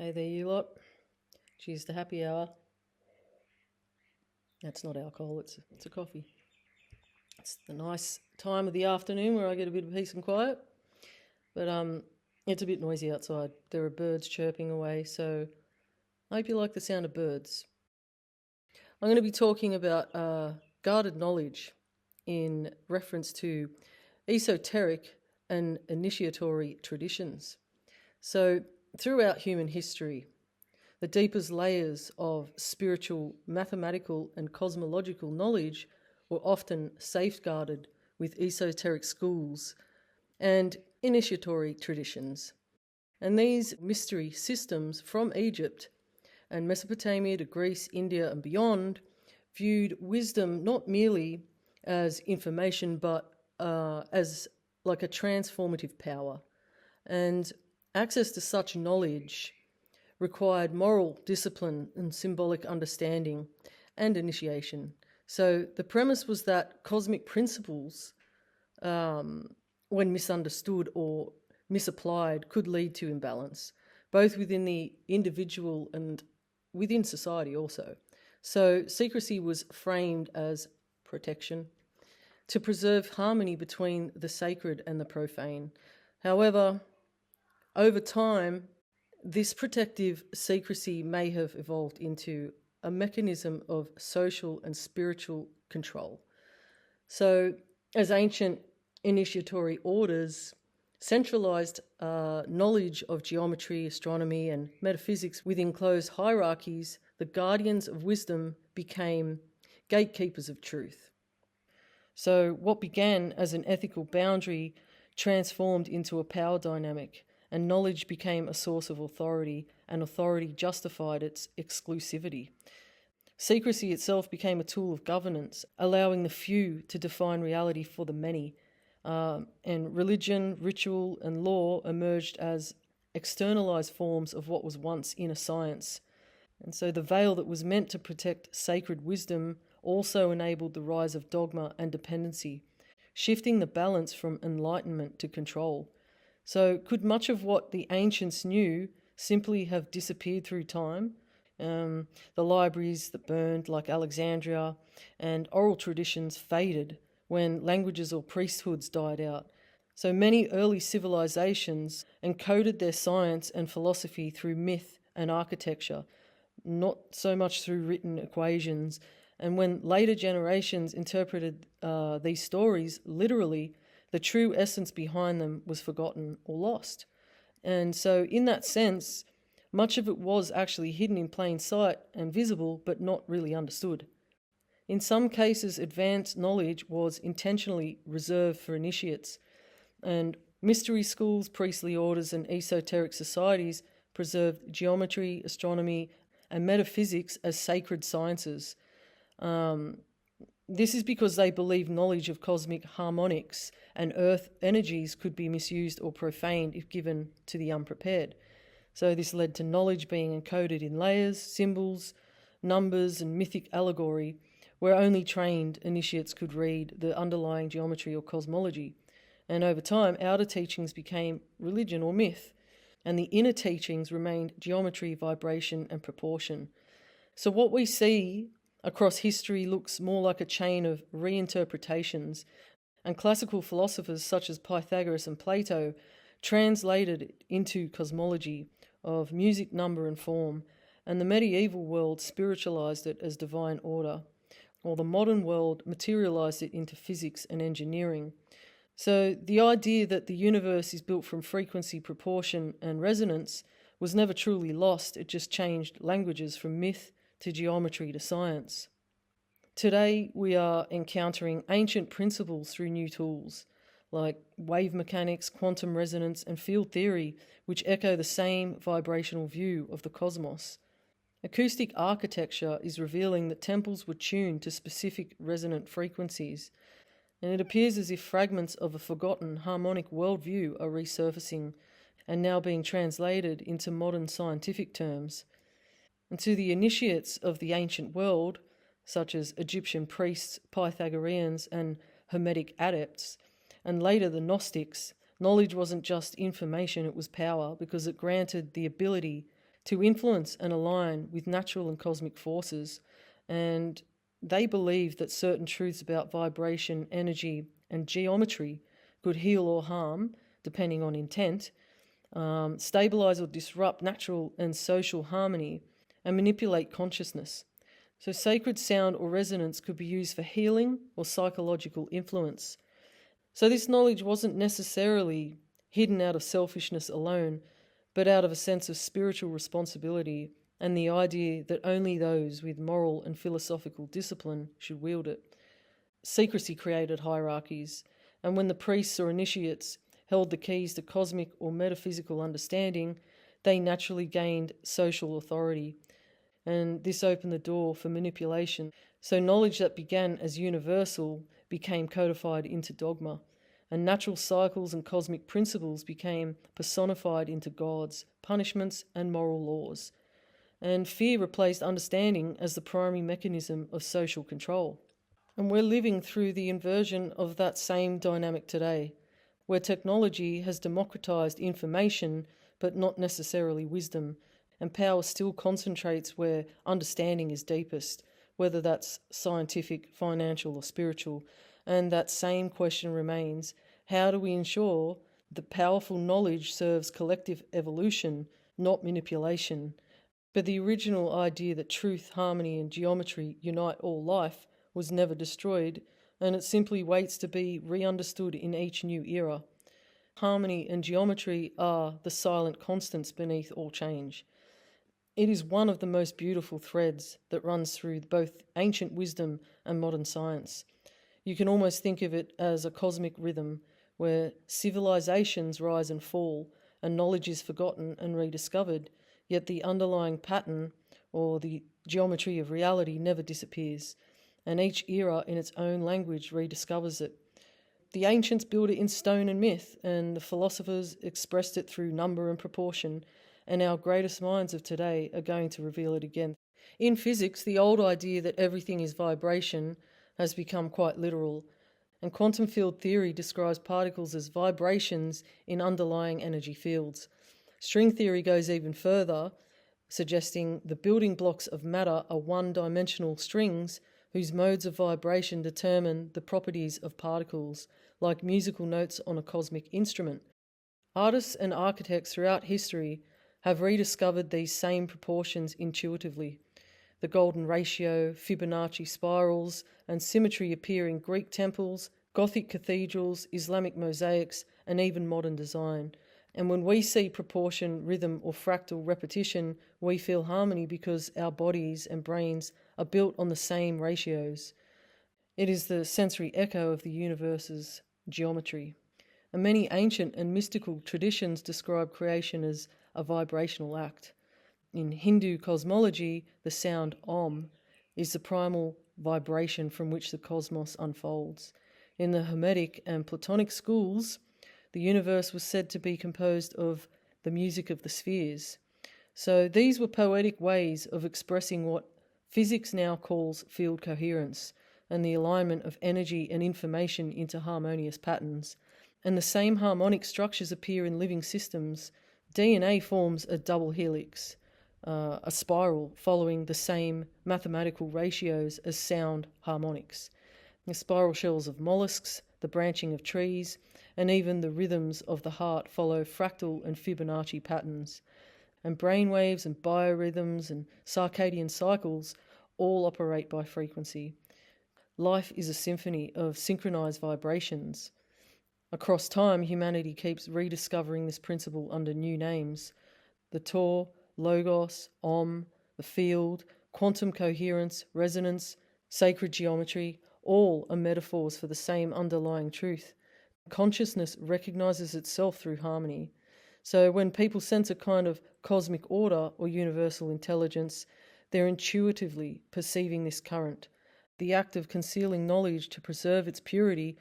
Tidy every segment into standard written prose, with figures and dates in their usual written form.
Hey there, you lot. Cheers to happy hour. That's not alcohol, it's a coffee. It's the nice time of the afternoon where I get a bit of peace and quiet. But it's a bit noisy outside. There are birds chirping away, so I hope you like the sound of birds. I'm going to be talking about guarded knowledge in reference to esoteric and initiatory traditions. So throughout human history, the deepest layers of spiritual, mathematical, and cosmological knowledge were often safeguarded with esoteric schools and initiatory traditions. And these mystery systems from Egypt and Mesopotamia to Greece, India, and beyond viewed wisdom not merely as information but as like a transformative power. And access to such knowledge required moral discipline and symbolic understanding and initiation. So the premise was that cosmic principles, when misunderstood or misapplied, could lead to imbalance, both within the individual and within society also. So secrecy was framed as protection to preserve harmony between the sacred and the profane. However, over time, this protective secrecy may have evolved into a mechanism of social and spiritual control. So, as ancient initiatory orders centralized knowledge of geometry, astronomy, and metaphysics within closed hierarchies, the guardians of wisdom became gatekeepers of truth. So, what began as an ethical boundary transformed into a power dynamic, and knowledge became a source of authority, and authority justified its exclusivity. Secrecy itself became a tool of governance, allowing the few to define reality for the many. And religion, ritual, and law emerged as externalized forms of what was once inner science. And so the veil that was meant to protect sacred wisdom also enabled the rise of dogma and dependency, shifting the balance from enlightenment to control. So could much of what the ancients knew simply have disappeared through time? The libraries that burned, like Alexandria, and oral traditions faded when languages or priesthoods died out. So many early civilizations encoded their science and philosophy through myth and architecture, not so much through written equations. And when later generations interpreted these stories literally, the true essence behind them was forgotten or lost. And so in that sense, much of it was actually hidden in plain sight and visible, but not really understood. In some cases, advanced knowledge was intentionally reserved for initiates, and mystery schools, priestly orders, and esoteric societies preserved geometry, astronomy, and metaphysics as sacred sciences. This is because they believed knowledge of cosmic harmonics and earth energies could be misused or profaned if given to the unprepared. So this led to knowledge being encoded in layers, symbols, numbers, and mythic allegory, where only trained initiates could read the underlying geometry or cosmology. And over time, outer teachings became religion or myth, and the inner teachings remained geometry, vibration, and proportion. So what we see across history looks more like a chain of reinterpretations, and classical philosophers such as Pythagoras and Plato translated it into cosmology of music, number, and form, and the medieval world spiritualized it as divine order, while the modern world materialized it into physics and engineering. So the idea that the universe is built from frequency, proportion, and resonance was never truly lost. It just changed languages from myth to geometry to science. Today, we are encountering ancient principles through new tools, like wave mechanics, quantum resonance, and field theory, which echo the same vibrational view of the cosmos. Acoustic architecture is revealing that temples were tuned to specific resonant frequencies, and it appears as if fragments of a forgotten harmonic worldview are resurfacing and now being translated into modern scientific terms. And to the initiates of the ancient world, such as Egyptian priests, Pythagoreans, and Hermetic adepts, and later the Gnostics, knowledge wasn't just information, it was power, because it granted the ability to influence and align with natural and cosmic forces. And they believed that certain truths about vibration, energy, and geometry could heal or harm, depending on intent, stabilize or disrupt natural and social harmony, and manipulate consciousness. So, sacred sound or resonance could be used for healing or psychological influence. So, this knowledge wasn't necessarily hidden out of selfishness alone, but out of a sense of spiritual responsibility and the idea that only those with moral and philosophical discipline should wield it. Secrecy created hierarchies, and when the priests or initiates held the keys to cosmic or metaphysical understanding, they naturally gained social authority, and this opened the door for manipulation. So knowledge that began as universal became codified into dogma, and natural cycles and cosmic principles became personified into gods, punishments, and moral laws. And fear replaced understanding as the primary mechanism of social control. And we're living through the inversion of that same dynamic today, where technology has democratized information, but not necessarily wisdom, and power still concentrates where understanding is deepest, whether that's scientific, financial, or spiritual. And that same question remains: how do we ensure that powerful knowledge serves collective evolution, not manipulation? But the original idea that truth, harmony, and geometry unite all life was never destroyed, and it simply waits to be re-understood in each new era. Harmony and geometry are the silent constants beneath all change. It is one of the most beautiful threads that runs through both ancient wisdom and modern science. You can almost think of it as a cosmic rhythm where civilizations rise and fall and knowledge is forgotten and rediscovered, yet the underlying pattern or the geometry of reality never disappears, and each era in its own language rediscovers it. The ancients built it in stone and myth, and the philosophers expressed it through number and proportion, and our greatest minds of today are going to reveal it again. In physics, the old idea that everything is vibration has become quite literal, and quantum field theory describes particles as vibrations in underlying energy fields. String theory goes even further, suggesting the building blocks of matter are one-dimensional strings whose modes of vibration determine the properties of particles, like musical notes on a cosmic instrument. Artists and architects throughout history have rediscovered these same proportions intuitively. The golden ratio, Fibonacci spirals, and symmetry appear in Greek temples, Gothic cathedrals, Islamic mosaics, and even modern design. And when we see proportion, rhythm, or fractal repetition, we feel harmony because our bodies and brains are built on the same ratios. It is the sensory echo of the universe's geometry. And many ancient and mystical traditions describe creation as a vibrational act. In Hindu cosmology, the sound Om is the primal vibration from which the cosmos unfolds. In the Hermetic and Platonic schools, the universe was said to be composed of the music of the spheres. So these were poetic ways of expressing what physics now calls field coherence and the alignment of energy and information into harmonious patterns. And the same harmonic structures appear in living systems. DNA forms a double helix, a spiral following the same mathematical ratios as sound harmonics. The spiral shells of mollusks, the branching of trees, and even the rhythms of the heart follow fractal and Fibonacci patterns. And brainwaves and biorhythms and circadian cycles all operate by frequency. Life is a symphony of synchronized vibrations. Across time, humanity keeps rediscovering this principle under new names. The Tor, Logos, Om, the field, quantum coherence, resonance, sacred geometry, all are metaphors for the same underlying truth. Consciousness recognizes itself through harmony. So when people sense a kind of cosmic order or universal intelligence, they're intuitively perceiving this current. The act of concealing knowledge to preserve its purity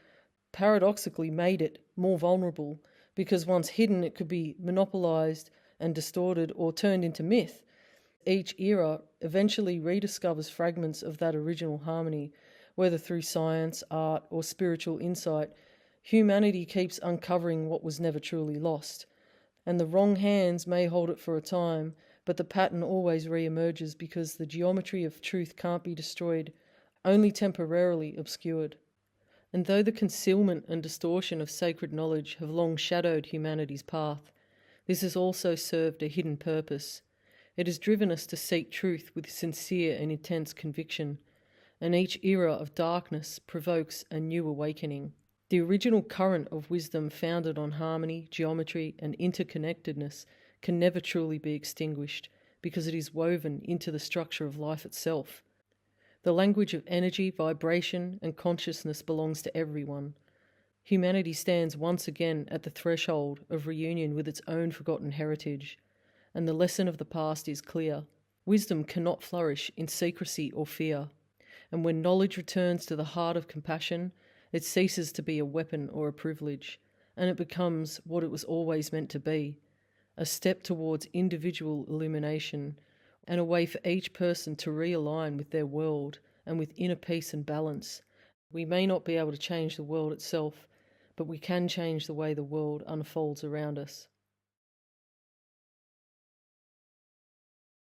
paradoxically made it more vulnerable, because once hidden it could be monopolized and distorted or turned into myth. Each era eventually rediscovers fragments of that original harmony, whether through science, art, or spiritual insight. Humanity keeps uncovering what was never truly lost, and the wrong hands may hold it for a time, but the pattern always re-emerges because the geometry of truth can't be destroyed, only temporarily obscured. And though the concealment and distortion of sacred knowledge have long shadowed humanity's path, this has also served a hidden purpose. It has driven us to seek truth with sincere and intense conviction, and each era of darkness provokes a new awakening. The original current of wisdom founded on harmony, geometry, and interconnectedness can never truly be extinguished because it is woven into the structure of life itself. The language of energy, vibration, and consciousness belongs to everyone. Humanity stands once again at the threshold of reunion with its own forgotten heritage, and the lesson of the past is clear. Wisdom cannot flourish in secrecy or fear, and when knowledge returns to the heart of compassion, it ceases to be a weapon or a privilege, and it becomes what it was always meant to be, a step towards individual illumination, and a way for each person to realign with their world and with inner peace and balance. We may not be able to change the world itself, but we can change the way the world unfolds around us.